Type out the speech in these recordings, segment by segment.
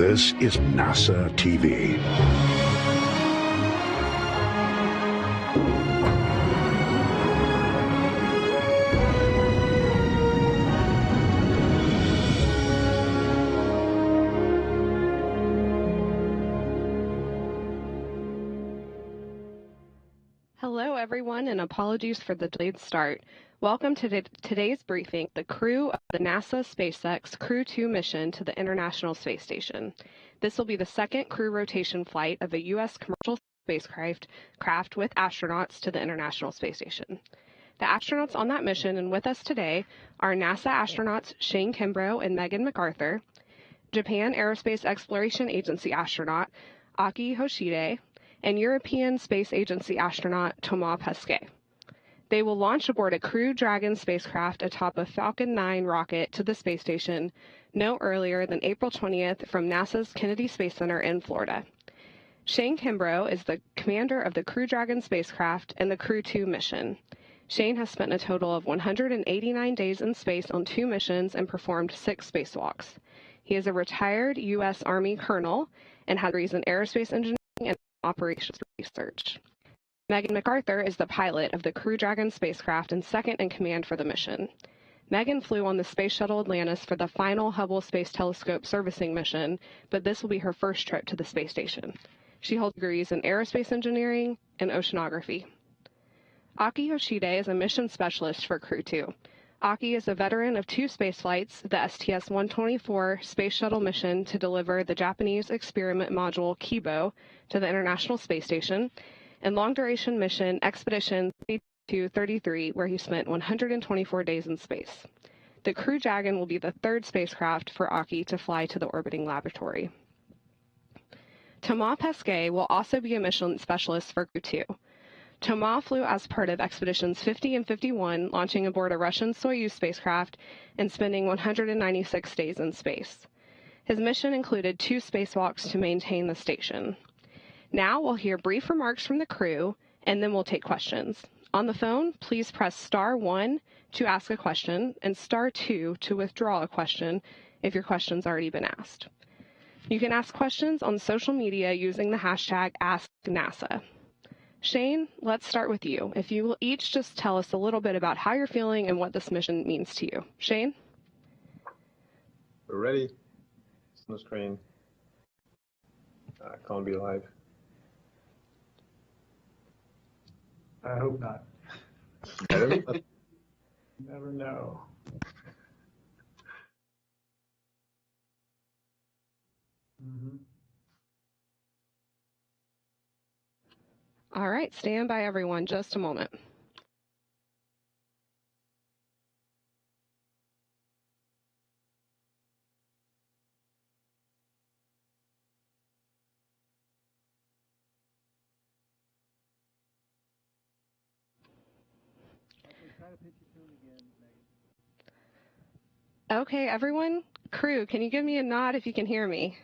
This is NASA TV. Hello, everyone, and apologies for the delayed start. Welcome to today's briefing, the crew of the NASA SpaceX Crew 2 mission to the International Space Station. This will be the second crew rotation flight of a U.S. commercial spacecraft with astronauts to the International Space Station. The astronauts on that mission and with us today are NASA astronauts Shane Kimbrough and Megan McArthur, Japan Aerospace Exploration Agency astronaut Aki Hoshide, and European Space Agency astronaut Thomas Pesquet. They will launch aboard a Crew Dragon spacecraft atop a Falcon 9 rocket to the space station no earlier than April 20th from NASA's Kennedy Space Center in Florida. Shane Kimbrough is the commander of the Crew Dragon spacecraft and the Crew 2 mission. Shane has spent a total of 189 days in space on 2 missions and performed 6 spacewalks. He is a retired U.S. Army colonel and has degrees in aerospace engineering and operations research. Megan McArthur is the pilot of the Crew Dragon spacecraft and second in command for the mission. Megan flew on the Space Shuttle Atlantis for the final Hubble Space Telescope servicing mission, but this will be her first trip to the space station. She holds degrees in aerospace engineering and oceanography. Aki Hoshide is a mission specialist for Crew 2. Aki is a veteran of 2 space flights, the STS-124 Space Shuttle mission to deliver the Japanese experiment module Kibo to the International Space Station, and long-duration mission Expedition 3233, where he spent 124 days in space. The Crew Dragon will be the 3rd spacecraft for Aki to fly to the orbiting laboratory. Thomas Pesquet will also be a mission specialist for Crew 2. Thomas flew as part of Expeditions 50 and 51, launching aboard a Russian Soyuz spacecraft and spending 196 days in space. His mission included 2 spacewalks to maintain the station. Now we'll hear brief remarks from the crew, and then we'll take questions. On the phone, please press star 1 to ask a question and star 2 to withdraw a question if your question's already been asked. You can ask questions on social media using the hashtag AskNASA. Shane, let's start with you. If you will each just tell us a little bit about how you're feeling and what this mission means to you. Shane? We're ready. It's on the screen. Calling be live. I hope not. You never know. All right, stand by everyone, just a moment. Okay, everyone, crew, can you give me a nod if you can hear me?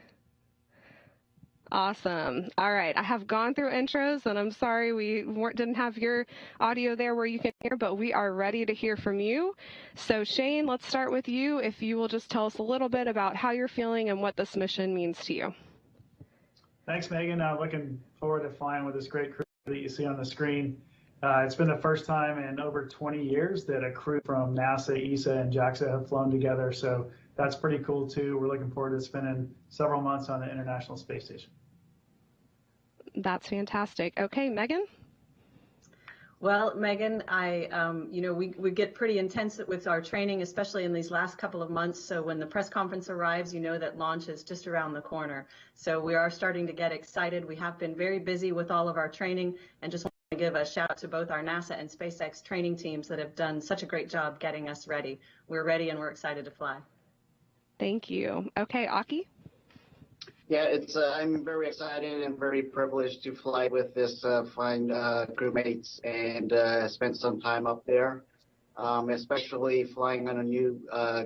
Awesome. All right, I have gone through intros, and I'm sorry we didn't have your audio there where you can hear, but we are ready to hear from you. So Shane, let's start with you. If you will just tell us a little bit about how you're feeling and what this mission means to you. Thanks, Megan. Looking forward to flying with this great crew that you see on the screen. It's been the first time in over 20 years that a crew from NASA, ESA, and JAXA have flown together, so that's pretty cool too. We're looking forward to spending several months on the International Space Station. That's fantastic. Okay, Megan? Well, Megan, we get pretty intense with our training, especially in these last couple of months. So when the press conference arrives, you know that launch is just around the corner. So we are starting to get excited. We have been very busy with all of our training, and just want to give a shout out to both our NASA and SpaceX training teams that have done such a great job getting us ready. We're ready and we're excited to fly. Thank you. Okay, Aki? Yeah, I'm very excited and very privileged to fly with this fine crewmates and spend some time up there, especially flying on a new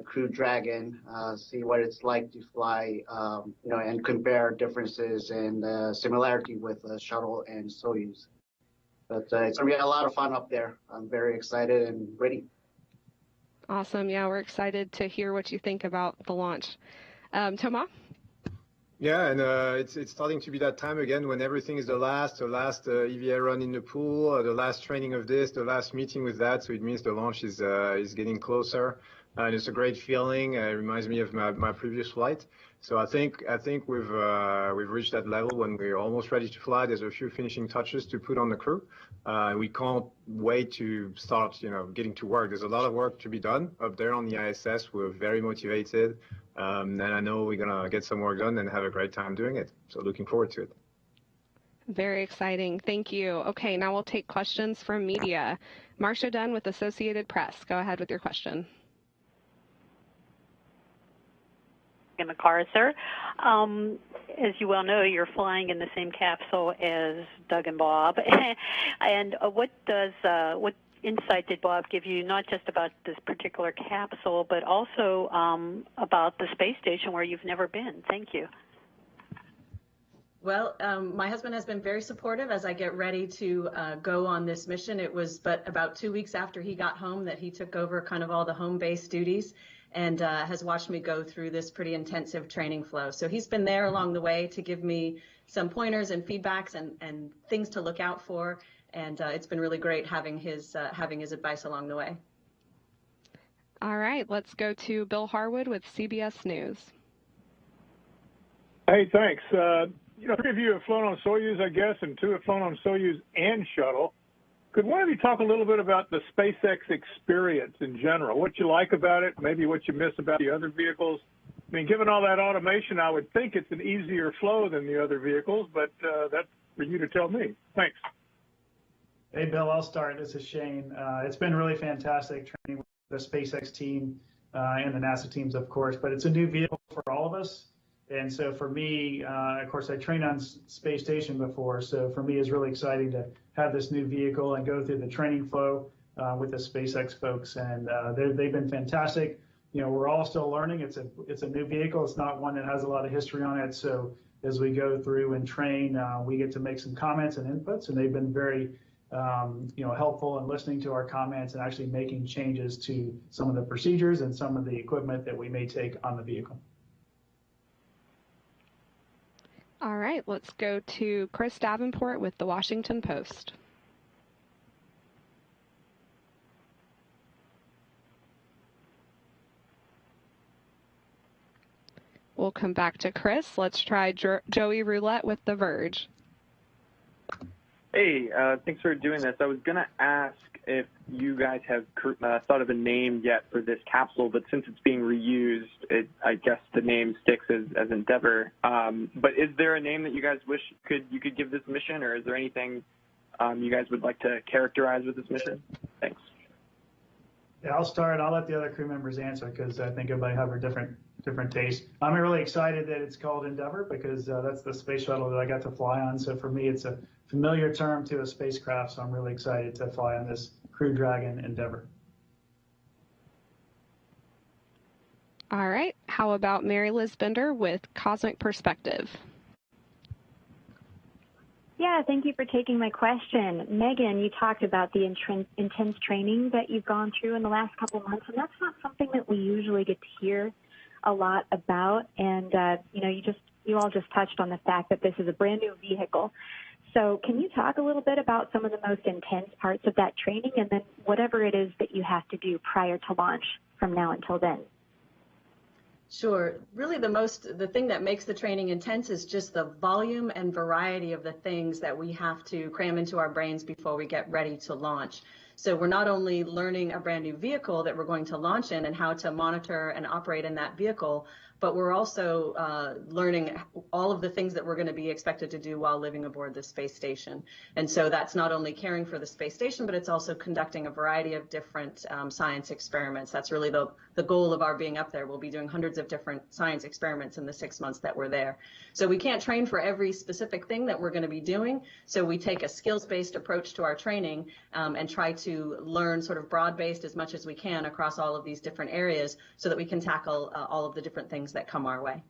Crew Dragon, see what it's like to fly, and compare differences and similarity with Shuttle and Soyuz. But it's going to be a lot of fun up there. I'm very excited and ready. Awesome. Yeah, we're excited to hear what you think about the launch. Thomas? Yeah, and it's starting to be that time again when everything is the last EVA run in the pool, the last training of this, the last meeting with that. So it means the launch is getting closer, and it's a great feeling. It reminds me of my previous flight. So I think we've reached that level when we're almost ready to fly. There's a few finishing touches to put on the crew. We can't wait to start, getting to work. There's a lot of work to be done up there on the ISS. We're very motivated. And I know we're going to get some work done and have a great time doing it. So looking forward to it. Very exciting. Thank you. Okay, now we'll take questions from media. Marcia Dunn with Associated Press. Go ahead with your question. MacArthur. As you well know, you're flying in the same capsule as Doug and Bob. And what insight did Bob give you, not just about this particular capsule, but also about the space station where you've never been? Thank you. Well, my husband has been very supportive as I get ready to go on this mission. It was but about 2 weeks after he got home that he took over kind of all the home-based duties and has watched me go through this pretty intensive training flow. So he's been there along the way to give me some pointers and feedbacks and things to look out for. And it's been really great having his advice along the way. All right, let's go to Bill Harwood with CBS News. Hey, thanks. 3 of you have flown on Soyuz, I guess, and 2 have flown on Soyuz and shuttle. Could one of you talk a little bit about the SpaceX experience in general, what you like about it, maybe what you miss about the other vehicles? I mean, given all that automation, I would think it's an easier flow than the other vehicles, but that's for you to tell me. Thanks. Hey, Bill, I'll start. This is Shane. It's been really fantastic training with the SpaceX team and the NASA teams, of course, but it's a new vehicle for all of us. And so for me, of course, I trained on space station before. So for me, it's really exciting to have this new vehicle and go through the training flow with the SpaceX folks. And they've been fantastic. We're all still learning. It's a new vehicle. It's not one that has a lot of history on it. So as we go through and train, we get to make some comments and inputs. And they've been very helpful in listening to our comments and actually making changes to some of the procedures and some of the equipment that we may take on the vehicle. All right, let's go to Chris Davenport with The Washington Post. We'll come back to Chris. Let's try Joey Roulette with The Verge. Hey, thanks for doing this. I was going to ask if you guys have thought of a name yet for this capsule, but since it's being reused, I guess the name sticks as Endeavour. But is there a name that you guys wish you could give this mission, or is there anything you guys would like to characterize with this mission? Thanks. Yeah, I'll start. I'll let the other crew members answer because I think everybody have a different taste. I'm really excited that it's called Endeavour because that's the space shuttle that I got to fly on. So for me, it's a familiar term to a spacecraft. So I'm really excited to fly on this Crew Dragon Endeavour. All right. How about Mary Liz Bender with Cosmic Perspective? Yeah, thank you for taking my question. Megan, you talked about the intense training that you've gone through in the last couple of months, and that's not something that we usually get to hear a lot about. And, you all just touched on the fact that this is a brand new vehicle. So can you talk a little bit about some of the most intense parts of that training and then whatever it is that you have to do prior to launch from now until then? Sure. Really the thing that makes the training intense is just the volume and variety of the things that we have to cram into our brains before we get ready to launch. So we're not only learning a brand new vehicle that we're going to launch in and how to monitor and operate in that vehicle, but we're also learning all of the things that we're going to be expected to do while living aboard the space station. And so that's not only caring for the space station, but it's also conducting a variety of different science experiments. That's really the goal of our being up there. We'll be doing hundreds of different science experiments in the 6 months that we're there. So we can't train for every specific thing that we're going to be doing. So we take a skills-based approach to our training and try to learn sort of broad-based as much as we can across all of these different areas so that we can tackle all of the different things that come our way.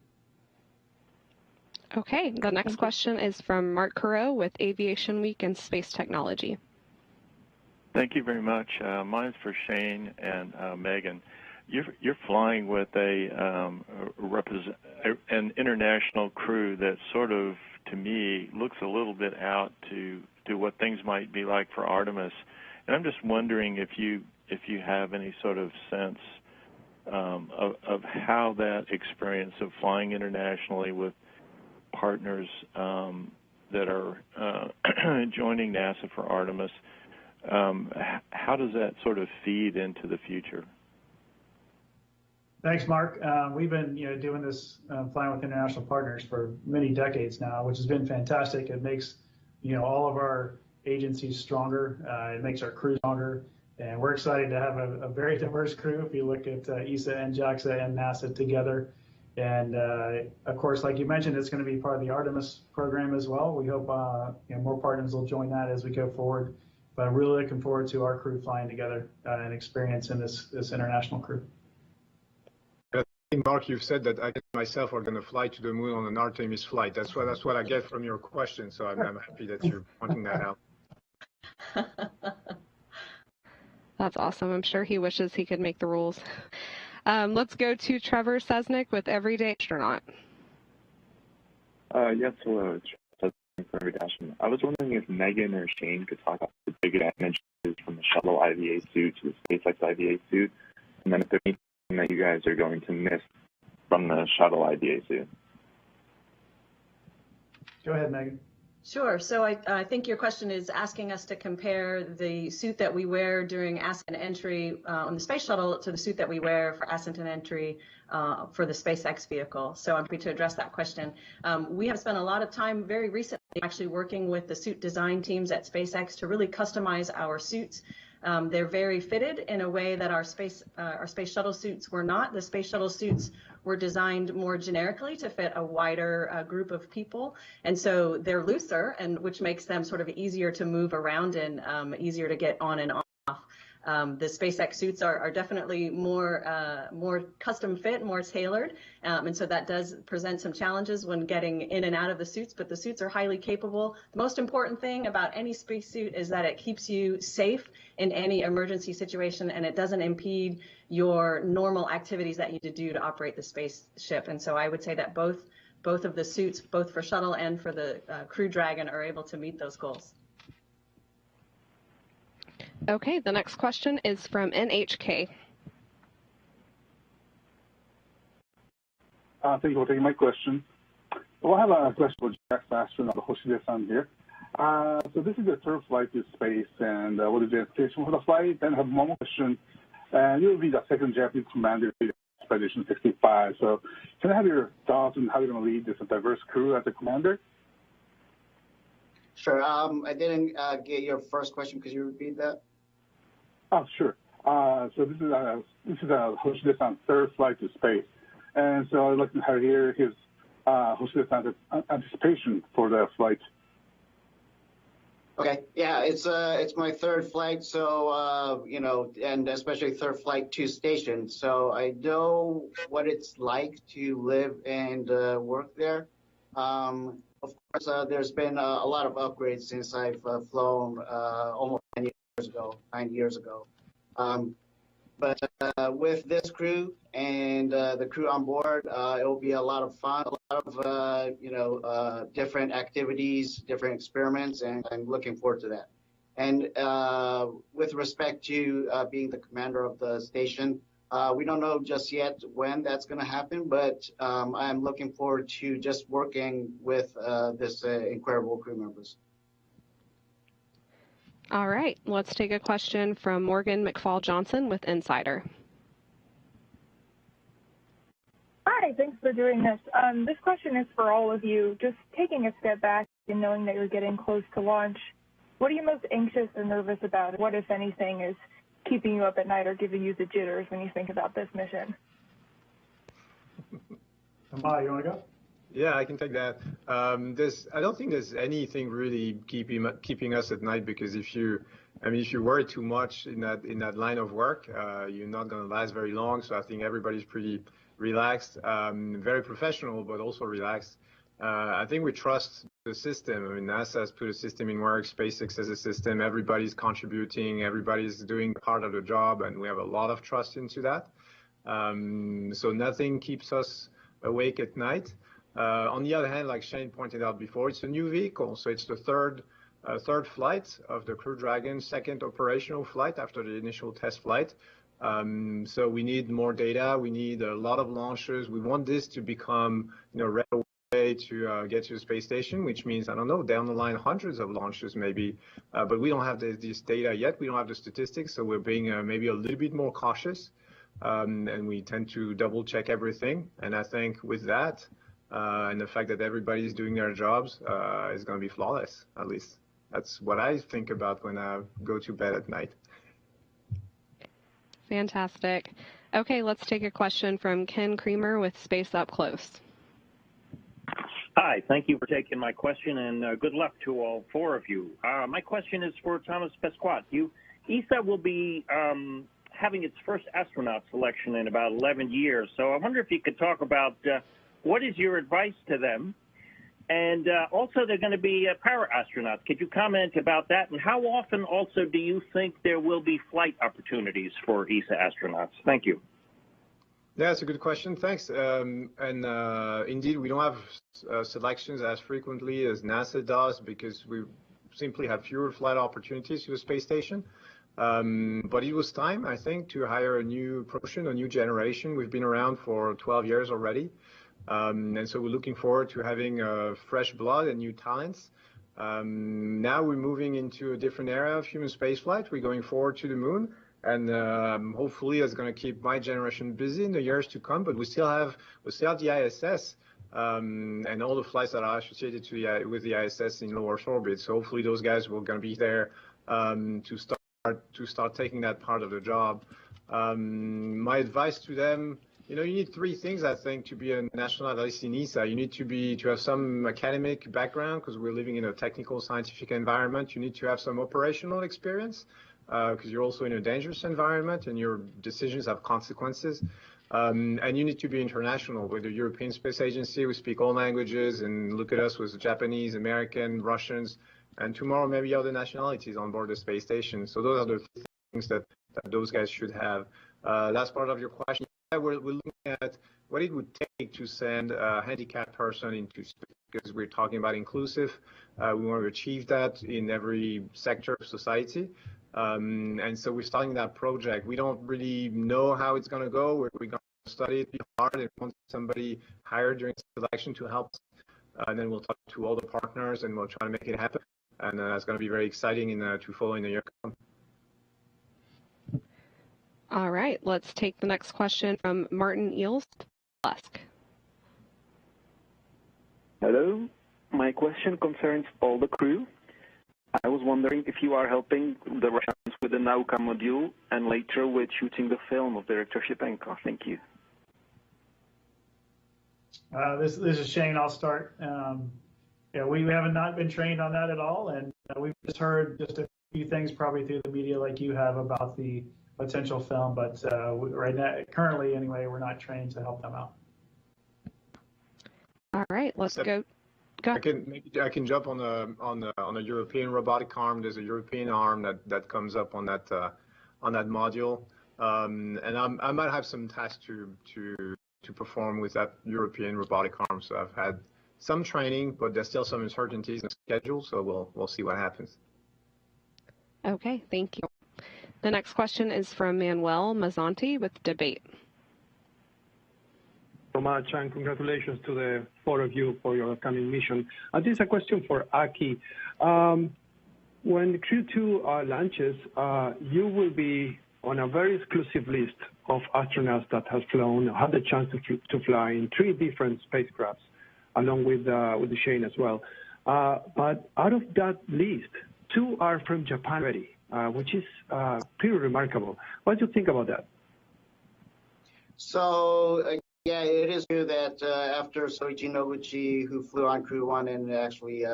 Okay, the next question is from Mark Carreau with Aviation Week and Space Technology. Thank you very much. Mine is for Shane and Megan. you're flying with an international crew that sort of, to me, looks a little bit out to what things might be like for Artemis, and I'm just wondering if you have any sort of sense of how that experience of flying internationally with partners that are joining NASA for Artemis, how does that sort of feed into the future? Thanks, Mark. We've been doing this flying with international partners for many decades now, which has been fantastic. It makes all of our agencies stronger. It makes our crew stronger. And we're excited to have a very diverse crew if you look at ESA and JAXA and NASA together. And of course, like you mentioned, it's going to be part of the Artemis program as well. We hope more partners will join that as we go forward. But I'm really looking forward to our crew flying together and experiencing this international crew. I think, Mark, you've said that I myself are going to fly to the moon on an Artemis flight. That's what I get from your question. So I'm happy that you're pointing that out. That's awesome. I'm sure he wishes he could make the rules. Let's go to Trevor Sesnick with Everyday Astronaut. Yes, hello. It's Trevor Sesnick from Everyday Astronaut. I was wondering if Megan or Shane could talk about the big advantages from the shuttle IVA suit to the SpaceX IVA suit, and then if there's anything that you guys are going to miss from the shuttle IVA suit. Go ahead, Megan. Sure. So I think your question is asking us to compare the suit that we wear during ascent and entry on the space shuttle to the suit that we wear for ascent and entry for the SpaceX vehicle. So I'm happy to address that question. We have spent a lot of time very recently actually working with the suit design teams at SpaceX to really customize our suits. They're very fitted in a way that our space shuttle suits were not. The space shuttle suits were designed more generically to fit a wider group of people, and so they're looser, and which makes them sort of easier to move around and easier to get on and off. The SpaceX suits are definitely more custom fit, more tailored, and so that does present some challenges when getting in and out of the suits, but the suits are highly capable. The most important thing about any spacesuit is that it keeps you safe in any emergency situation, and it doesn't impede your normal activities that you need to do to operate the spaceship. And so I would say that both of the suits, both for shuttle and for the Crew Dragon, are able to meet those goals. Okay, the next question is from NHK. Thank you for taking my question. Well, I have a question for JAXA astronaut Hoshide-san here. So this is the third flight to space, and what is the expectation for the flight? Then I have one more question. You will be the second Japanese commander to Expedition 65. So can I have your thoughts on how you're going to lead this diverse crew as a commander? Sure. I didn't get your first question. Could you repeat that? Oh, sure. So this is Hoshide-san's third flight to space, and so I'd like to hear his Hoshide-san's anticipation for the flight. Okay. Yeah, it's my third flight, so and especially third flight to station. So I know what it's like to live and work there. Of course, there's been a lot of upgrades since I've flown almost 9 years ago. But with this crew and the crew on board, it will be a lot of fun, a lot of different activities, different experiments, and I'm looking forward to that. And with respect to being the commander of the station, we don't know just yet when that's going to happen, but I'm looking forward to just working with this incredible crew members. All right, let's take a question from Morgan McFall Johnson with Insider. Hi, thanks for doing this. This question is for all of you. Just taking a step back and knowing that you're getting close to launch, what are you most anxious or nervous about? What, if anything, is keeping you up at night or giving you the jitters when you think about this mission? Amaya, you want to go? Yeah, I can take that. I don't think there's anything really keeping us at night, because if you worry too much in that line of work, you're not going to last very long. So I think everybody's pretty relaxed, very professional, but also relaxed. I think we trust the system. I mean, NASA has put a system in work. SpaceX has a system. Everybody's contributing. Everybody's doing part of the job, and we have a lot of trust into that. So nothing keeps us awake at night. On the other hand, like Shane pointed out before, it's a new vehicle. So it's the third flight of the Crew Dragon, second operational flight after the initial test flight. So we need more data. We need a lot of launches. We want this to become, right away to get to the space station, which means, I don't know, down the line, hundreds of launches maybe. But we don't have this data yet. We don't have the statistics. So we're being maybe a little bit more cautious. And we tend to double check everything. And I think with that, and the fact that everybody's doing their jobs is going to be flawless, at least. That's what I think about when I go to bed at night. Fantastic. Okay, let's take a question from Ken Creamer with Space Up Close. Hi, thank you for taking my question, and good luck to all four of you. My question is for Thomas Pesquet. ESA will be having its first astronaut selection in about 11 years, so I wonder if you could talk about what is your advice to them? And also, they're going to be para astronauts. Could you comment about that? And how often also do you think there will be flight opportunities for ESA astronauts? Thank you. Yeah, that's a good question. Thanks. Indeed, we don't have selections as frequently as NASA does because we simply have fewer flight opportunities to the space station. But it was time, I think, to hire a new promotion, a new generation. We've been around for 12 years already. And so we're looking forward to having fresh blood and new talents. Now we're moving into a different era of human spaceflight. We're going forward to the moon, and hopefully it's going to keep my generation busy in the years to come. But we still have the ISS and all the flights that are associated with the ISS in low Earth orbit. So hopefully those guys will going to be there to start taking that part of the job. My advice to them. You need three things, I think, to be an astronaut, at least in ESA. You need to have some academic background because we're living in a technical, scientific environment. You need to have some operational experience because you're also in a dangerous environment and your decisions have consequences. And you need to be international. With the European Space Agency, we speak all languages, and look at us with Japanese, American, Russians, and tomorrow maybe other nationalities on board the space station. So those are the things that those guys should have. Last part of your question. We're looking at what it would take to send a handicapped person into space because we're talking about inclusive. We want to achieve that in every sector of society. And so we're starting that project. We don't really know how it's going to go. We're going to study it hard and want somebody hired during selection to help us. And then we'll talk to all the partners and we'll try to make it happen. And that's going to be very exciting to follow in the year to come. All right, let's take the next question from Martin Eels. Hello, my question concerns all the crew. I was wondering if you are helping the Russians with the Nauka module and later with shooting the film of Director Shipenko. Thank you. This is Shane. I'll start. Yeah, we have not been trained on that at all, and we've just heard just a few things probably through the media like you have about the potential film, but right now, currently anyway, we're not trained to help them out. All right, let's go. I can jump on a European robotic arm. There's a European arm that comes up on that module, and I might have some tasks to perform with that European robotic arm. So I've had some training, but there's still some uncertainties in the schedule. So we'll see what happens. Okay, thank you. The next question is from Manuel Mazzanti with Debate. So much, and congratulations to the four of you for your upcoming mission. This is a question for Aki. When Crew 2 launches, you will be on a very exclusive list of astronauts that have had the chance to fly in 3 different spacecrafts, along with Shane as well. But out of that list, 2 are from Japan already. Which is pretty remarkable. What do you think about that? So, yeah, it is true that after Soichi Noguchi, who flew on Crew 1 and actually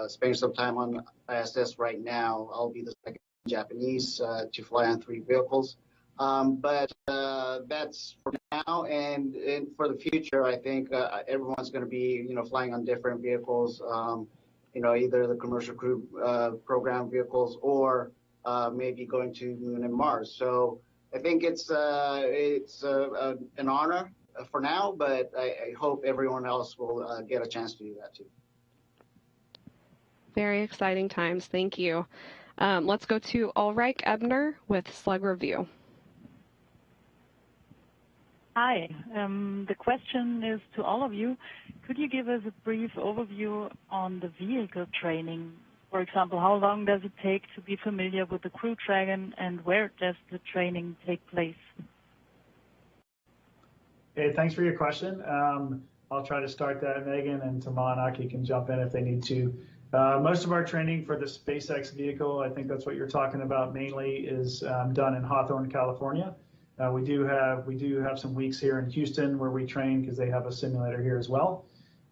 spending some time on ISS right now, I'll be the second Japanese to fly on 3 vehicles. But that's for now, and for the future, I think everyone's going to be, flying on different vehicles, either the commercial crew program vehicles or maybe going to Moon and Mars. So I think it's an honor for now, but I hope everyone else will get a chance to do that too. Very exciting times. Thank you. Let's go to Ulrich Ebner with Slug Review. Hi. The question is to all of you. Could you give us a brief overview on the vehicle training? For example, how long does it take to be familiar with the Crew Dragon, and where does the training take place? Hey, thanks for your question. I'll try to start that, Megan, and Taman and Aki can jump in if they need to. Most of our training for the SpaceX vehicle, I think that's what you're talking about mainly, is done in Hawthorne, California. We do have some weeks here in Houston where we train because they have a simulator here as well.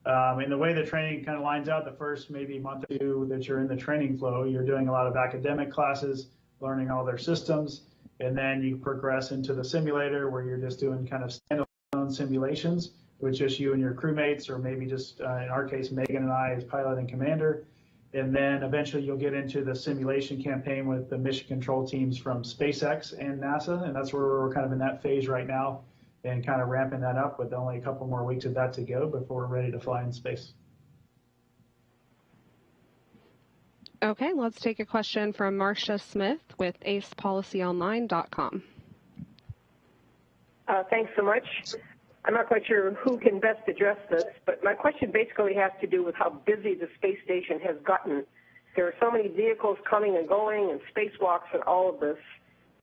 And the way the training kind of lines out, the first maybe month or two that you're in the training flow, you're doing a lot of academic classes, learning all their systems, and then you progress into the simulator where you're just doing kind of standalone simulations with just you and your crewmates, or maybe just in our case, Megan and I as pilot and commander. And then eventually you'll get into the simulation campaign with the mission control teams from SpaceX and NASA, and that's where we're kind of in that phase right now, and kind of ramping that up with only a couple more weeks of that to go before we're ready to fly in space. Okay, let's take a question from Marcia Smith with acepolicyonline.com. Thanks so much. I'm not quite sure who can best address this, but my question basically has to do with how busy the space station has gotten. There are so many vehicles coming and going and spacewalks and all of this.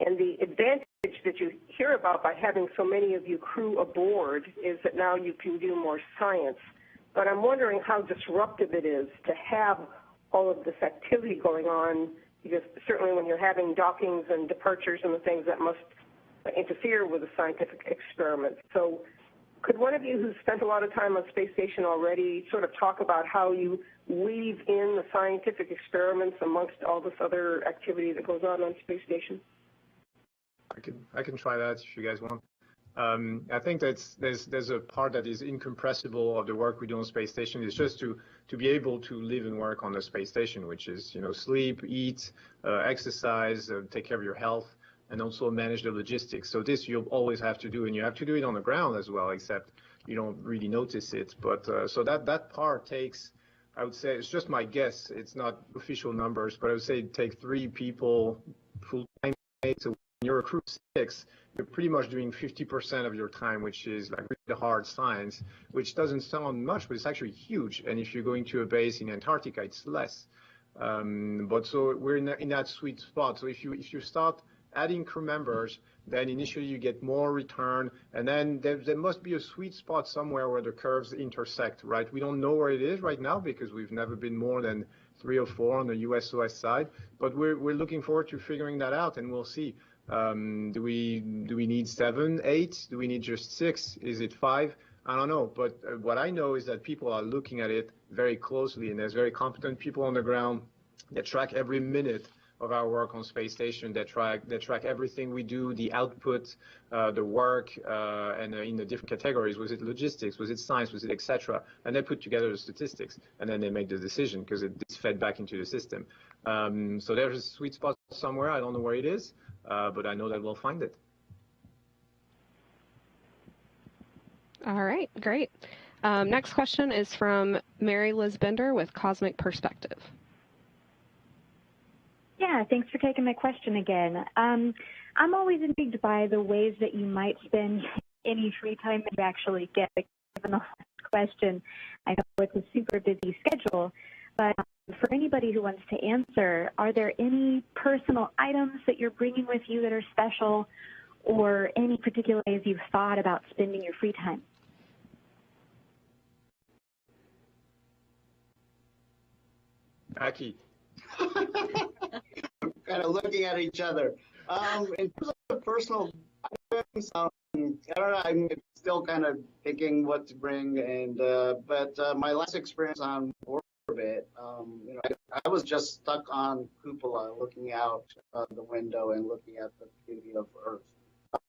And the advantage that you hear about by having so many of you crew aboard is that now you can do more science. But I'm wondering how disruptive it is to have all of this activity going on, because certainly when you're having dockings and departures and the things that must interfere with the scientific experiment. So could one of you who's spent a lot of time on Space Station already sort of talk about how you weave in the scientific experiments amongst all this other activity that goes on Space Station? I can try that if you guys want. I think there's a part that is incompressible of the work we do on Space Station is just to be able to live and work on the Space Station, which is, you know, sleep, eat, exercise, take care of your health, and also manage the logistics. So this you'll always have to do, and you have to do it on the ground as well, except you don't really notice it. But so that part takes, I would say, it's just my guess, it's not official numbers, but I would say take 3 people full-time. So when you're a crew of 6, you're pretty much doing 50% of your time, which is like really hard science, which doesn't sound much, but it's actually huge. And if you're going to a base in Antarctica, it's less. But so we're in that sweet spot. So if you start adding crew members, then initially you get more return, and then there must be a sweet spot somewhere where the curves intersect, right? We don't know where it is right now because we've never been more than 3 or 4 on the USOS side, but we're looking forward to figuring that out, and we'll see. Do we need 7, 8? Do we need just 6? Is it 5? I don't know, but what I know is that people are looking at it very closely, and there's very competent people on the ground that track every minute of our work on Space Station. That track everything we do, the output, the work, and in the different categories. Was it logistics? Was it science? Was it etc.? And they put together the statistics, and then they make the decision because it's fed back into the system. So there's a sweet spot somewhere. I don't know where it is, but I know that we'll find it. All right, great. Next question is from Mary Liz Bender with Cosmic Perspective. Yeah, thanks for taking my question again. I'm always intrigued by the ways that you might spend any free time that you actually get. Given the last question, I know it's a super busy schedule, but for anybody who wants to answer, are there any personal items that you're bringing with you that are special, or any particular ways you've thought about spending your free time? Aki. Kind of looking at each other. In terms of personal items, I don't know. I'm still kind of thinking what to bring, and but my last experience on orbit, you know, I was just stuck on Cupola, looking out the window and looking at the beauty of Earth.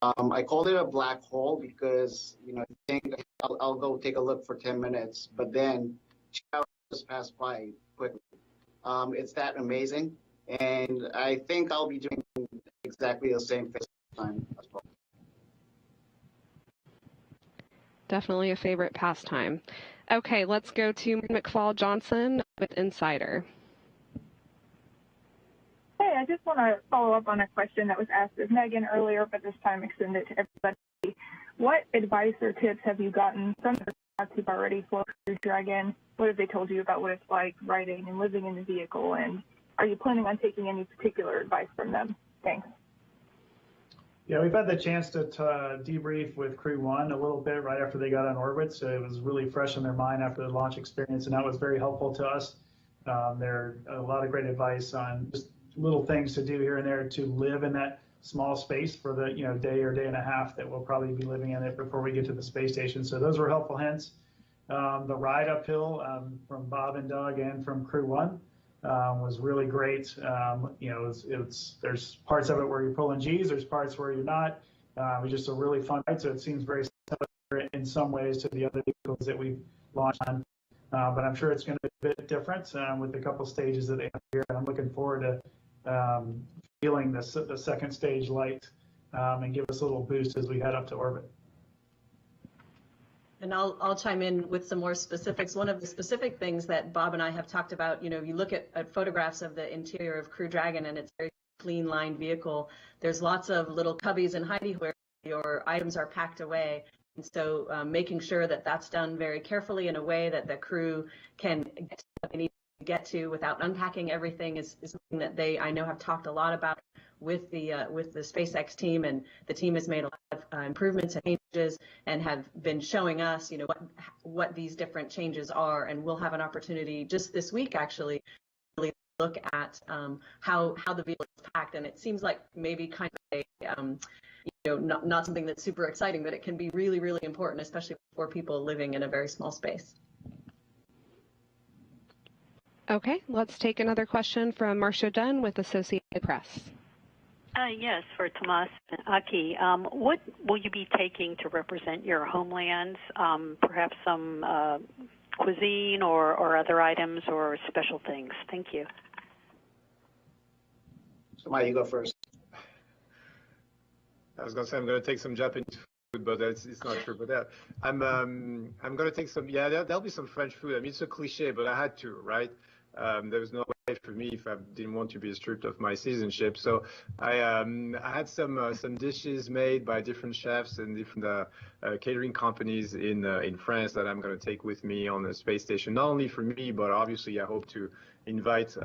I called it a black hole because, you know, I think I'll go take a look for 10 minutes, but then 2 hours pass by quickly. It's that amazing. And I think I'll be doing exactly the same thing this time as Definitely a favorite pastime. Okay, let's go to McFall Johnson with Insider. Hey, I just want to follow up on a question that was asked of Megan earlier, but this time extend it to everybody. What advice or tips have you gotten from the pilots who've already flown Crew Dragon? What have they told you about what it's like riding and living in the vehicle? And are you planning on taking any particular advice from them? Thanks. Yeah, we've had the chance to debrief with Crew 1 a little bit right after they got on orbit, so it was really fresh in their mind after the launch experience, and that was very helpful to us. There are a lot of great advice on just little things to do here and there to live in that small space for the day or day and a half that we'll probably be living in it before we get to the space station. So those were helpful hints. The ride uphill from Bob and Doug and from Crew 1 was really great. There's parts of it where you're pulling G's, there's parts where you're not. It was just a really fun ride, so it seems very similar in some ways to the other vehicles that we've launched on. But I'm sure it's going to be a bit different with the couple stages that they have here, and I'm looking forward to feeling the second stage light and give us a little boost as we head up to orbit. And I'll chime in with some more specifics. One of the specific things that Bob and I have talked about, you look at photographs of the interior of Crew Dragon, and it's a very clean lined vehicle. There's lots of little cubbies and hidey where your items are packed away. And so making sure that that's done very carefully in a way that the crew can get to what they need to get to without unpacking everything is something that I know have talked a lot about with the SpaceX team, and the team has made a lot of improvements and changes and have been showing us, what these different changes are, and we'll have an opportunity just this week actually to really look at how the vehicle is packed, and it seems like maybe kind of a not something that's super exciting, but it can be really, really important, especially for people living in a very small space. Okay, let's take another question from Marcia Dunn with Associated Press. Yes, for Tomas and Aki. What will you be taking to represent your homelands? Perhaps some cuisine or other items or special things? Thank you. Somebody, you go first. I was going to say I'm going to take some Japanese food, but it's not true. But I'm going to take some. Yeah, there'll be some French food. I mean, it's a cliche, but I had to, right? There was no way for me if I didn't want to be stripped of my citizenship. So I had some dishes made by different chefs and different catering companies in France that I'm going to take with me on the space station. Not only for me, but obviously I hope to invite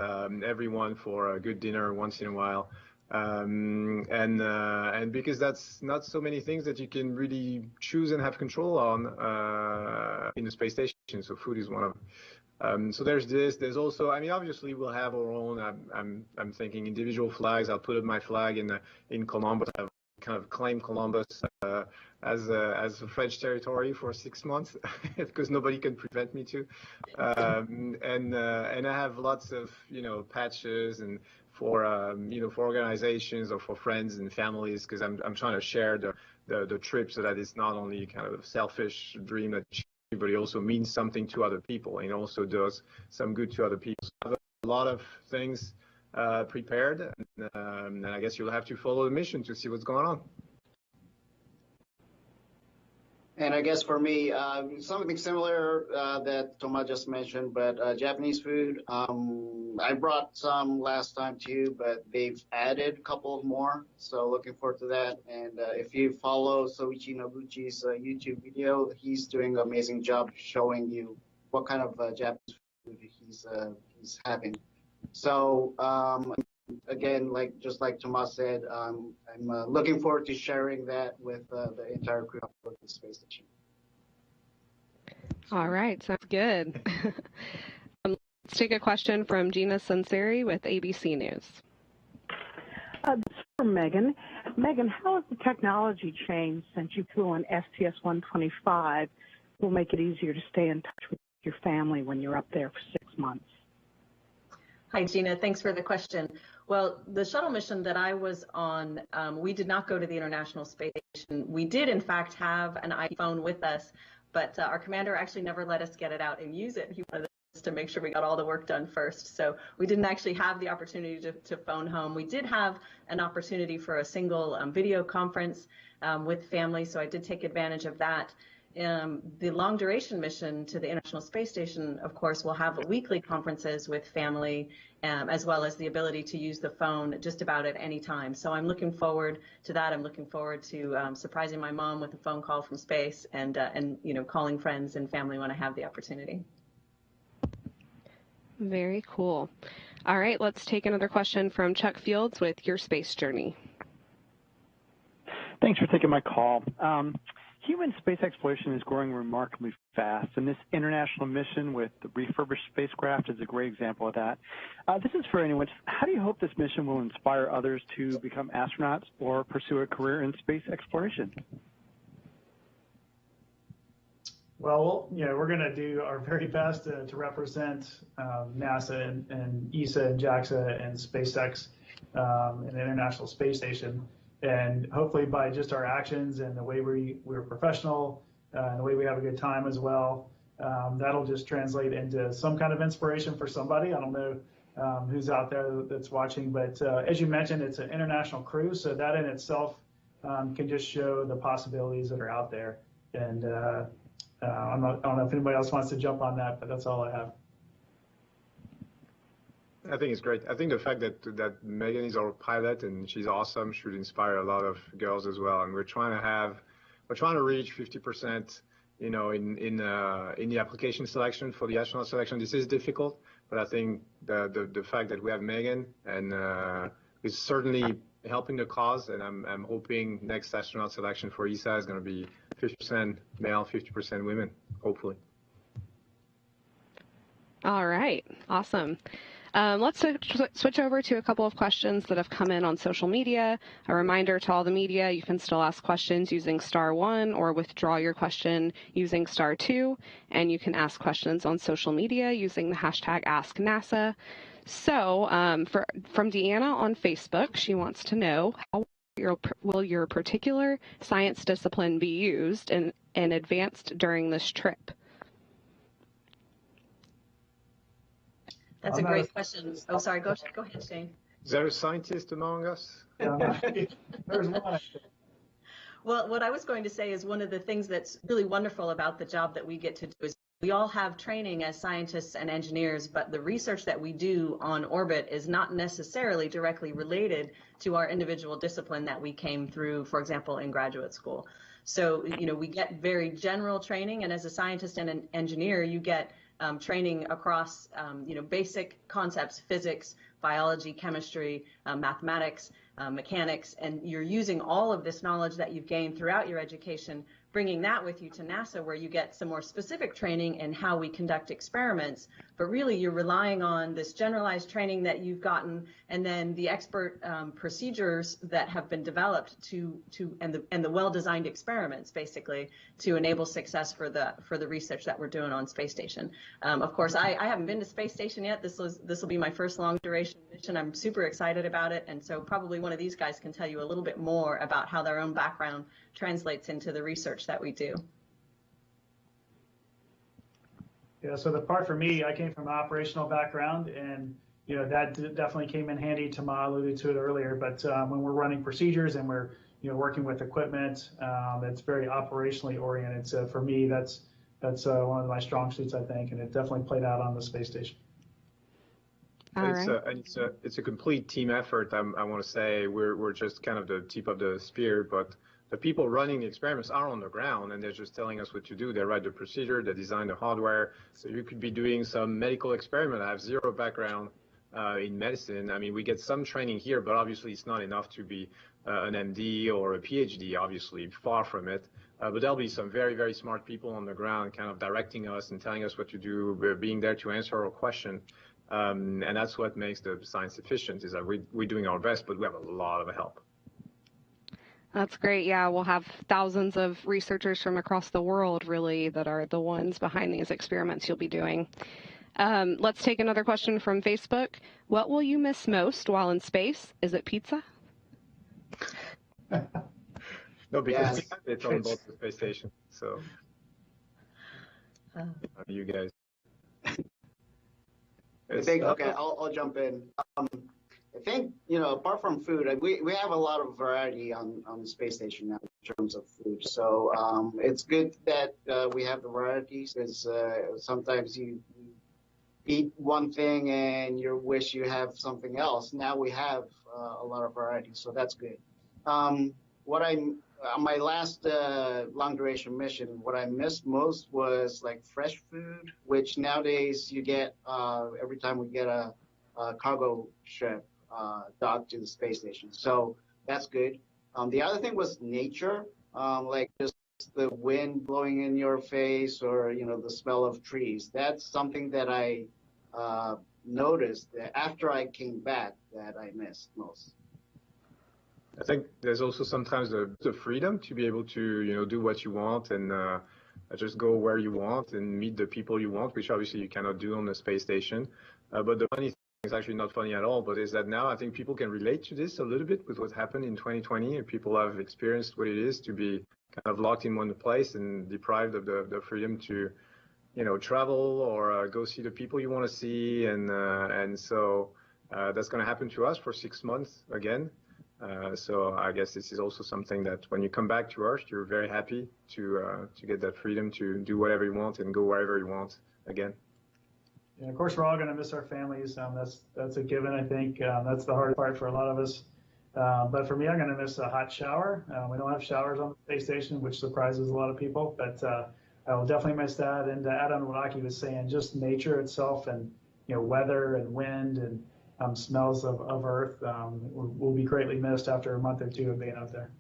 everyone for a good dinner once in a while. And because that's not so many things that you can really choose and have control on in the space station. So food is one of them. So there's this. There's also, I mean, obviously we'll have our own. I'm thinking individual flags. I'll put up my flag in Columbus. I've kind of claimed Columbus as a French territory for 6 months because nobody can prevent me to. And I have lots of patches and for for organizations or for friends and families because I'm trying to share the trip so that it's not only kind of a selfish dream that. But it also means something to other people and also does some good to other people. So I have a lot of things prepared, and I guess you'll have to follow the mission to see what's going on. And I guess for me, something similar that Thomas just mentioned, but Japanese food. I brought some last time too, but they've added a couple more. So looking forward to that. And if you follow Soichi Noguchi's YouTube video, he's doing an amazing job showing you what kind of Japanese food he's having. So again, just like Tomas said, I'm looking forward to sharing that with the entire crew of the space station. All right, sounds good. Let's take a question from Gina Sunseri with ABC News. This is for Megan. Megan, how has the technology changed since you flew on STS-125? Will make it easier to stay in touch with your family when you're up there for 6 months. Hi, Gina. Thanks for the question. Well, the shuttle mission that I was on, we did not go to the International Space Station. We did, in fact, have an iPhone with us, but our commander actually never let us get it out and use it. He wanted us to make sure we got all the work done first. So we didn't actually have the opportunity to phone home. We did have an opportunity for a single video conference with family, so I did take advantage of that. the long duration mission to the International Space Station, of course, will have weekly conferences with family, as well as the ability to use the phone just about at any time. So I'm looking forward to that. I'm looking forward to surprising my mom with a phone call from space, and calling friends and family when I have the opportunity. Very cool. All right, let's take another question from Chuck Fields with Your Space Journey. Thanks for taking my call. Human space exploration is growing remarkably fast, and this international mission with the refurbished spacecraft is a great example of that. This is for anyone. How do you hope this mission will inspire others to become astronauts or pursue a career in space exploration? Well, we're going to do our very best to represent NASA and ESA and JAXA and SpaceX and the International Space Station. And hopefully by just our actions and the way we're professional and the way we have a good time as well, that'll just translate into some kind of inspiration for somebody. I don't know who's out there that's watching, but as you mentioned, it's an international crew, so that in itself can just show the possibilities that are out there. And I don't know if anybody else wants to jump on that, but that's all I have. I think it's great. I think the fact that Megan is our pilot and she's awesome should inspire a lot of girls as well. And we're trying to reach 50%, in the application selection for the astronaut selection. This is difficult, but I think the fact that we have Megan and is certainly helping the cause. And I'm hoping next astronaut selection for ESA is going to be 50% male, 50% women, hopefully. All right, awesome. Let's switch over to a couple of questions that have come in on social media. A reminder to all the media, you can still ask questions using *1 or withdraw your question using *2. And you can ask questions on social media using the hashtag #AskNASA. So from Deanna on Facebook, she wants to know, how will your particular science discipline be used and advanced during this trip? That's a great question. Oh, sorry. Go ahead, Shane. Is there a scientist among us? There's one. Well, what I was going to say is one of the things that's really wonderful about the job that we get to do is we all have training as scientists and engineers, but the research that we do on orbit is not necessarily directly related to our individual discipline that we came through, for example, in graduate school. So, we get very general training, and as a scientist and an engineer, you get training across, basic concepts, physics, biology, chemistry, mathematics, mechanics, and you're using all of this knowledge that you've gained throughout your education, bringing that with you to NASA, where you get some more specific training in how we conduct experiments. But really, you're relying on this generalized training that you've gotten, and then the expert procedures that have been developed and the well-designed experiments, basically, to enable success for the research that we're doing on Space Station. Of course, I haven't been to Space Station yet. This will be my first long duration mission. I'm super excited about it, and so probably one of these guys can tell you a little bit more about how their own background translates into the research that we do. Yeah, so the part for me, I came from an operational background, and that definitely came in handy. Tama alluded to it earlier, but when we're running procedures and we're working with equipment that's very operationally oriented. So for me, that's one of my strong suits, I think, and it definitely played out on the space station. It's a complete team effort. I want to say we're just kind of the tip of the spear, but the people running the experiments are on the ground, and they're just telling us what to do. They write the procedure, they design the hardware. So you could be doing some medical experiment. I have zero background in medicine. I mean, we get some training here, but obviously it's not enough to be an MD or a PhD, obviously, far from it. But there'll be some very, very smart people on the ground kind of directing us and telling us what to do. We're being there to answer our question. And that's what makes the science efficient, is that we're doing our best, but we have a lot of help. That's great. Yeah, we'll have thousands of researchers from across the world, really, that are the ones behind these experiments you'll be doing. Let's take another question from Facebook. What will you miss most while in space? Is it pizza? No, because it's on board the space station. So, you guys. Okay, I'll jump in. I think, apart from food, we have a lot of variety on the space station now in terms of food. So it's good that we have the varieties, because sometimes you eat one thing and you wish you have something else. Now we have a lot of variety, so that's good. My last long duration mission, what I missed most was like fresh food, which nowadays you get every time we get a cargo ship docked to the space station. So that's good. The other thing was nature, like just the wind blowing in your face, or the smell of trees. That's something that I noticed that after I came back that I missed most. I think there's also sometimes the freedom to be able to do what you want and just go where you want and meet the people you want, which obviously you cannot do on the space station. But the funny thing is actually not funny at all, but is that now I think people can relate to this a little bit with what happened in 2020, and people have experienced what it is to be kind of locked in one place and deprived of the freedom to travel or go see the people you want to see, and so that's going to happen to us for 6 months again. So I guess this is also something that when you come back to Earth, you're very happy to get that freedom to do whatever you want and go wherever you want again. And of course, we're all going to miss our families. That's a given, I think. That's the hardest part for a lot of us. But for me, I'm going to miss a hot shower. We don't have showers on the space station, which surprises a lot of people. But I will definitely miss that. And to add on what Aki was saying, just nature itself and weather and wind and smells of Earth will be greatly missed after a month or two of being out there.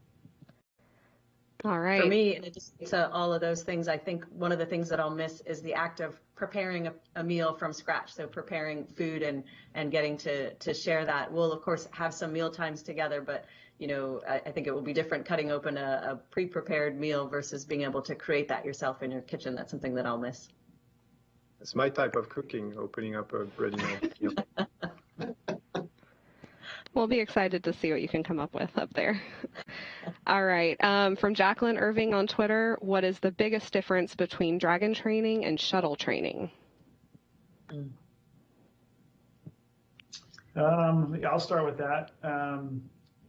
All right. For me, in addition to all of those things, I think one of the things that I'll miss is the act of preparing a meal from scratch. So preparing food and getting to share that. We'll, of course, have some meal times together, but I think it will be different cutting open a pre-prepared meal versus being able to create that yourself in your kitchen. That's something that I'll miss. It's my type of cooking, opening up a ready-made meal. We'll be excited to see what you can come up with up there. All right. From Jacqueline Irving on Twitter, what is the biggest difference between Dragon training and shuttle training? I'll start with that.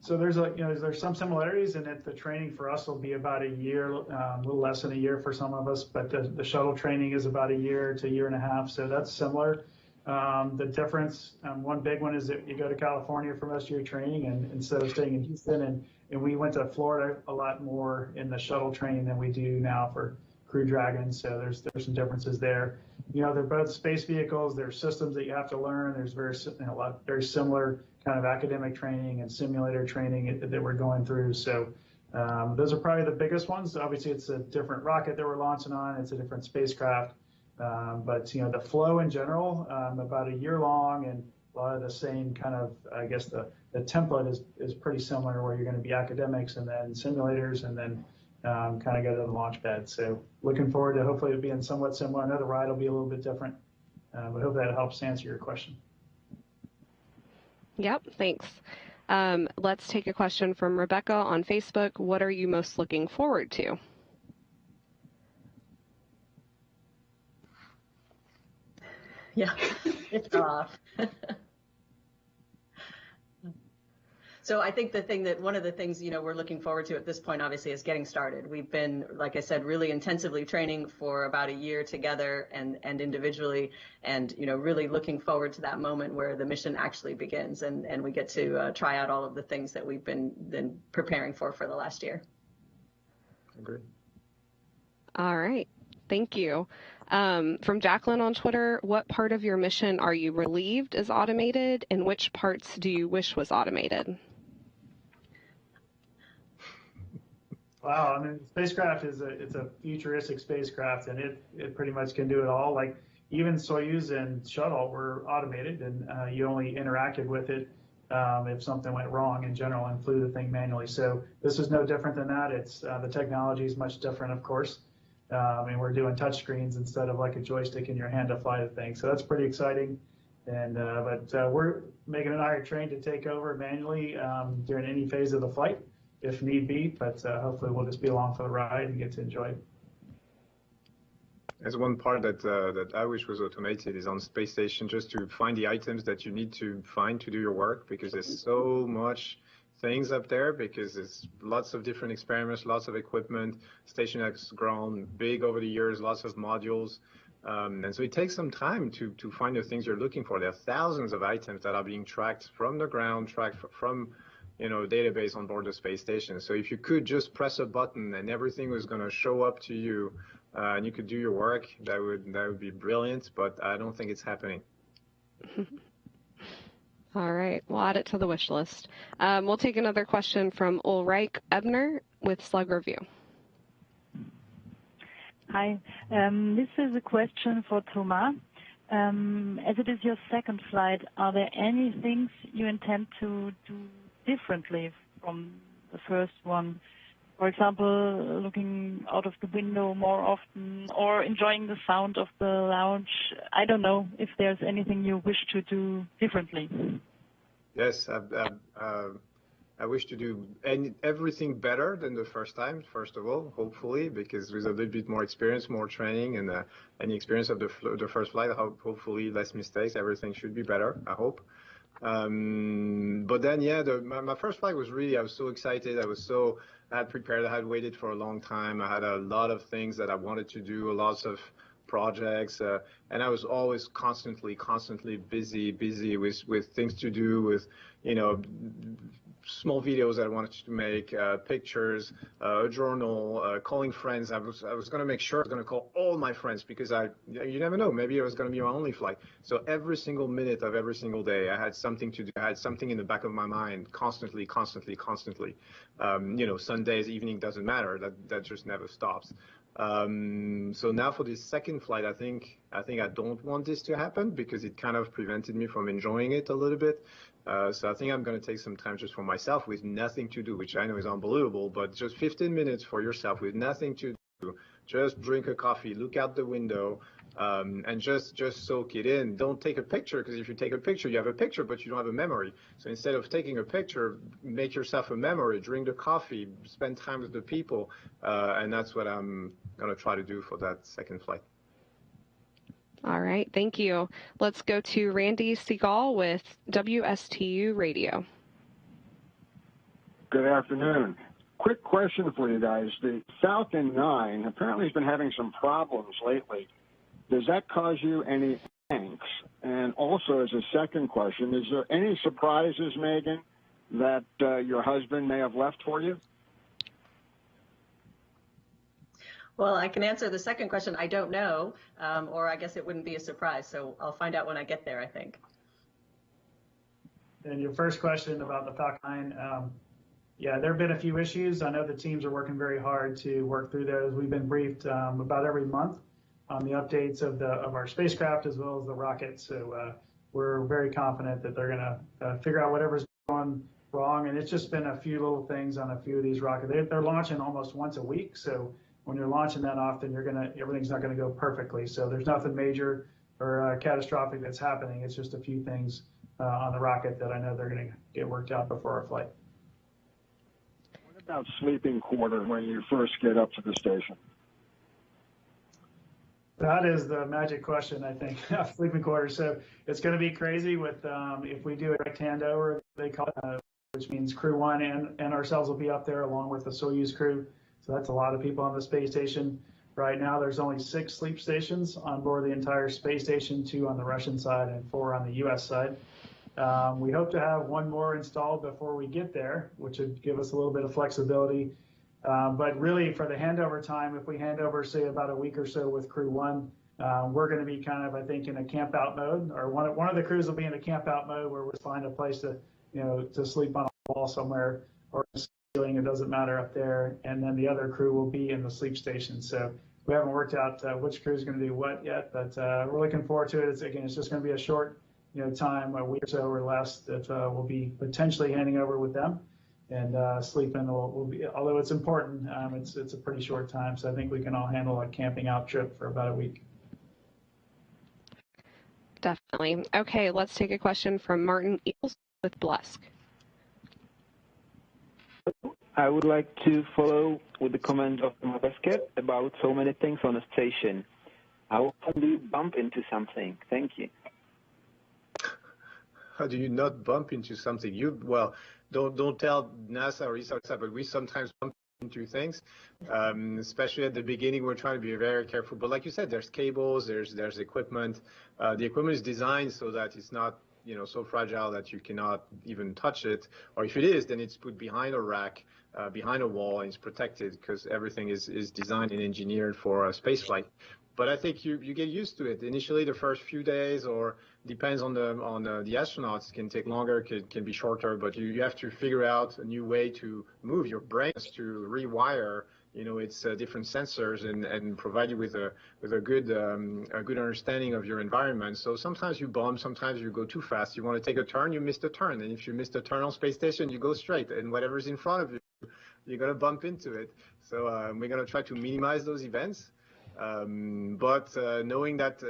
So there's some similarities in that the training for us will be about a year, a little less than a year for some of us, but the shuttle training is about a year to a year and a half. So that's similar. The difference, one big one is that you go to California for most of your training, and instead of staying in Houston, and we went to Florida a lot more in the shuttle training than we do now for Crew Dragon. So there's some differences there. They're both space vehicles. There's systems that you have to learn. There's very similar kind of academic training and simulator training that we're going through. So those are probably the biggest ones. Obviously, it's a different rocket that we're launching on. It's a different spacecraft. But the flow in general, about a year long, and a lot of the same kind of, I guess the template is pretty similar, where you're going to be academics and then simulators and then kind of go to the launch pad. So looking forward to hopefully it being somewhat similar. I know the ride will be a little bit different, but hope that helps answer your question. Yep, thanks. Let's take a question from Rebecca on Facebook. What are you most looking forward to? Yeah, it's off. So I think one of the things, we're looking forward to at this point, obviously, is getting started. We've been, like I said, really intensively training for about a year together and individually, and, really looking forward to that moment where the mission actually begins and we get to try out all of the things that we've been preparing for the last year. Agree. All right. Thank you. From Jacqueline on Twitter, what part of your mission are you relieved is automated, and which parts do you wish was automated? Wow, I mean, spacecraft it's a futuristic spacecraft, and it pretty much can do it all. Like even Soyuz and shuttle were automated, and you only interacted with it if something went wrong in general, and flew the thing manually. So this is no different than that. It's the technology is much different, of course. And we're doing touch screens instead of like a joystick in your hand to fly the thing. So that's pretty exciting. And but we're Megan and I are trained to take over manually during any phase of the flight if need be. But hopefully we'll just be along for the ride and get to enjoy it. There's one part that I wish was automated is on space station, just to find the items that you need to find to do your work, because there's so much things up there, because there's lots of different experiments, lots of equipment. Station has grown big over the years, lots of modules. And so it takes some time to find the things you're looking for. There are thousands of items that are being tracked from the ground, tracked from database on board the space station. So if you could just press a button and everything was going to show up to you, and you could do your work, that would be brilliant. But I don't think it's happening. All right, we'll add it to the wish list. We'll take another question from Ulrike Ebner with Slug Review. Hi, this is a question for Thomas. As it is your second flight, are there any things you intend to do differently from the first one? For example, looking out of the window more often or enjoying the sound of the lounge. I don't know if there's anything you wish to do differently. Yes, I wish to do everything better than the first time, first of all, hopefully, because with a little bit more experience, more training, and the experience of the first flight, hopefully less mistakes, everything should be better, I hope. But then, yeah, my first flight was really, I was so excited. I had prepared, I had waited for a long time. I had a lot of things that I wanted to do, lots of projects, and I was always constantly busy with things to do, with, small videos that I wanted to make, pictures, a journal, calling friends. I was going to make sure I was going to call all my friends, because you never know, maybe it was going to be my only flight. So every single minute of every single day, I had something to do. I had something in the back of my mind constantly. Sundays, evening, doesn't matter. That just never stops. So now for this second flight, I think I don't want this to happen, because it kind of prevented me from enjoying it a little bit. So I think I'm going to take some time just for myself with nothing to do, which I know is unbelievable, but just 15 minutes for yourself with nothing to do. Just drink a coffee, look out the window, and just soak it in. Don't take a picture, because if you take a picture, you have a picture, but you don't have a memory. So instead of taking a picture, make yourself a memory, drink the coffee, spend time with the people, and that's what I'm going to try to do for that second flight. All right, thank you. Let's go to Randy Seagal with WSTU Radio. Good afternoon. Quick question for you guys. The Falcon 9 apparently has been having some problems lately. Does that cause you any angst? And also, as a second question, is there any surprises, Megan, that your husband may have left for you? Well, I can answer the second question. I don't know, or I guess it wouldn't be a surprise. So I'll find out when I get there, I think. And your first question about the Falcon 9, yeah, there have been a few issues. I know the teams are working very hard to work through those. We've been briefed about every month on the updates of our spacecraft as well as the rocket. So we're very confident that they're going to figure out whatever's going wrong. And it's just been a few little things on a few of these rockets. They're launching almost once a week. So when you're launching that often, everything's not going to go perfectly. So there's nothing major or catastrophic that's happening. It's just a few things on the rocket that I know they're going to get worked out before our flight. What about sleeping quarter when you first get up to the station? That is the magic question, I think, sleeping quarters. So it's going to be crazy with if we do a direct handover, they call it, which means Crew 1 and ourselves will be up there along with the Soyuz crew. So that's a lot of people on the space station. Right now, there's only 6 sleep stations on board the entire space station, 2 on the Russian side and 4 on the U.S. side. We hope to have 1 more installed before we get there, which would give us a little bit of flexibility. But really, for the handover time, if we hand over, say, about a week or so with Crew 1, we're going to be kind of, I think, in a camp out mode, or one of the crews will be in a camp out mode where we'll find a place to sleep on a wall somewhere or it doesn't matter up there, and then the other crew will be in the sleep station. So we haven't worked out which crew is going to do what yet, but we're looking forward to it. It's just going to be a short time, a week or so or less, that we'll be potentially handing over with them, and sleeping will be, although it's important, it's a pretty short time, so I think we can all handle a camping out trip for about a week. Definitely. Okay, let's take a question from Martin Eels with Blesk. I would like to follow with the comment of Basket about so many things on the station. How often do you bump into something? Thank you. How do you not bump into something? Well, don't tell NASA or ESA, but we sometimes bump into things, especially at the beginning. We're trying to be very careful. But like you said, there's cables, there's equipment. The equipment is designed so that it's not so fragile that you cannot even touch it. Or if it is, then it's put behind a rack, behind a wall, and it's protected because everything is designed and engineered for space flight. But I think you get used to it. Initially, the first few days, or depends on the astronauts, can take longer, can be shorter. But you have to figure out a new way to move your brain, to rewire, its different sensors and provide you with a good understanding of your environment. So sometimes you bump, sometimes you go too fast. You want to take a turn, you miss the turn, and if you miss the turn on space station, you go straight, and whatever's in front of you, you're gonna bump into it. So we're gonna try to minimize those events. But knowing that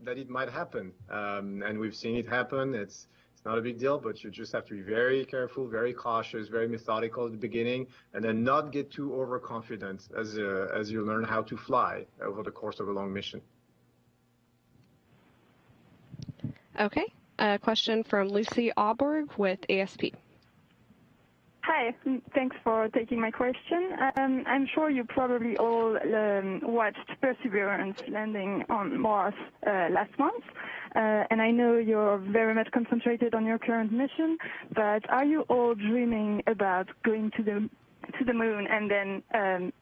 it might happen, and we've seen it happen, it's not a big deal. But you just have to be very careful, very cautious, very methodical at the beginning, and then not get too overconfident as you learn how to fly over the course of a long mission. Okay, a question from Lucy Auberg with ASP. Hi, thanks for taking my question. I'm sure you probably all watched Perseverance landing on Mars last month, and I know you're very much concentrated on your current mission, but are you all dreaming about going to the moon and then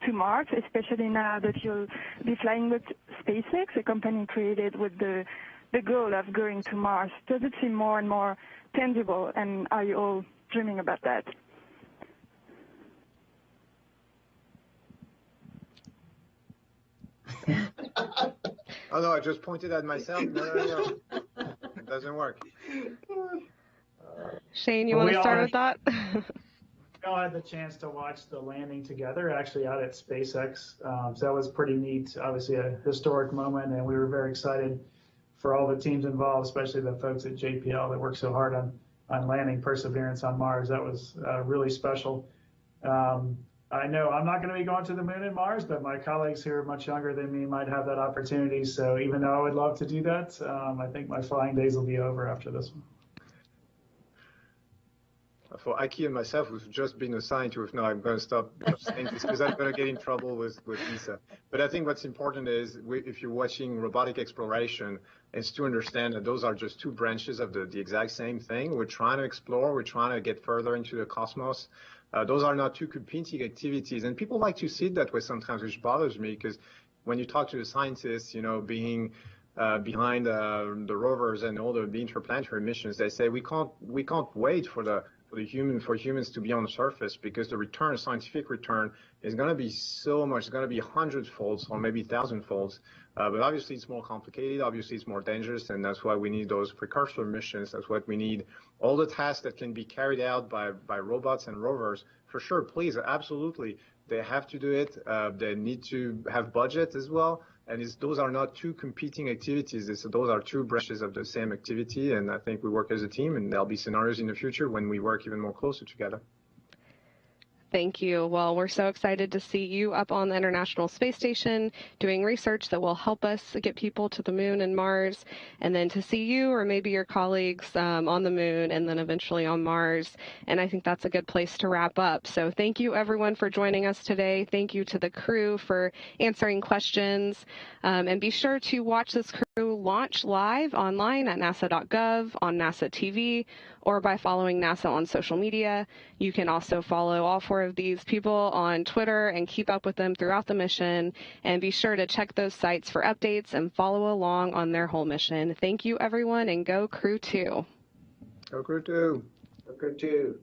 to Mars, especially now that you'll be flying with SpaceX, a company created with the goal of going to Mars? Does it seem more and more tangible, and are you all dreaming about that? Oh no, I just pointed at myself. No. It doesn't work. Shane, you want to start with that? We all had the chance to watch the landing together, actually out at SpaceX. So that was pretty neat. Obviously a historic moment, and we were very excited for all the teams involved, especially the folks at JPL that worked so hard on landing Perseverance on Mars. That was really special. I know I'm not going to be going to the moon and Mars, but my colleagues who are much younger than me might have that opportunity. So even though I would love to do that, I think my flying days will be over after this one. For Aki and myself, who've just been assigned to, no, I'm going to stop saying this because I'm going to get in trouble with ESA. But I think what's important is, if you're watching robotic exploration, is to understand that those are just two branches of the exact same thing. We're trying to explore, we're trying to get further into the cosmos. Those are not two competing activities, and people like to see it that way sometimes, which bothers me, because when you talk to the scientists, being behind the rovers and all the interplanetary missions, they say we can't wait for humans to be on the surface, because the scientific return is going to be so much. It's going to be 100-folds or maybe 1,000-folds. But obviously it's more complicated. Obviously it's more dangerous, and that's why we need those precursor missions. That's what we need. All the tasks that can be carried out by robots and rovers, for sure, please, absolutely. They have to do it. They need to have budget as well. And those are not two competing activities. Those are two branches of the same activity. And I think we work as a team, and there'll be scenarios in the future when we work even more closer together. Thank you. Well, we're so excited to see you up on the International Space Station doing research that will help us get people to the moon and Mars, and then to see you or maybe your colleagues on the moon and then eventually on Mars. And I think that's a good place to wrap up. So thank you, everyone, for joining us today. Thank you to the crew for answering questions. And be sure to watch this crew launch live online at nasa.gov, on NASA TV, or by following NASA on social media. You can also follow all four of these people on Twitter and keep up with them throughout the mission. And be sure to check those sites for updates and follow along on their whole mission. Thank you, everyone, and go Crew 2. Go Crew 2. Go Crew 2.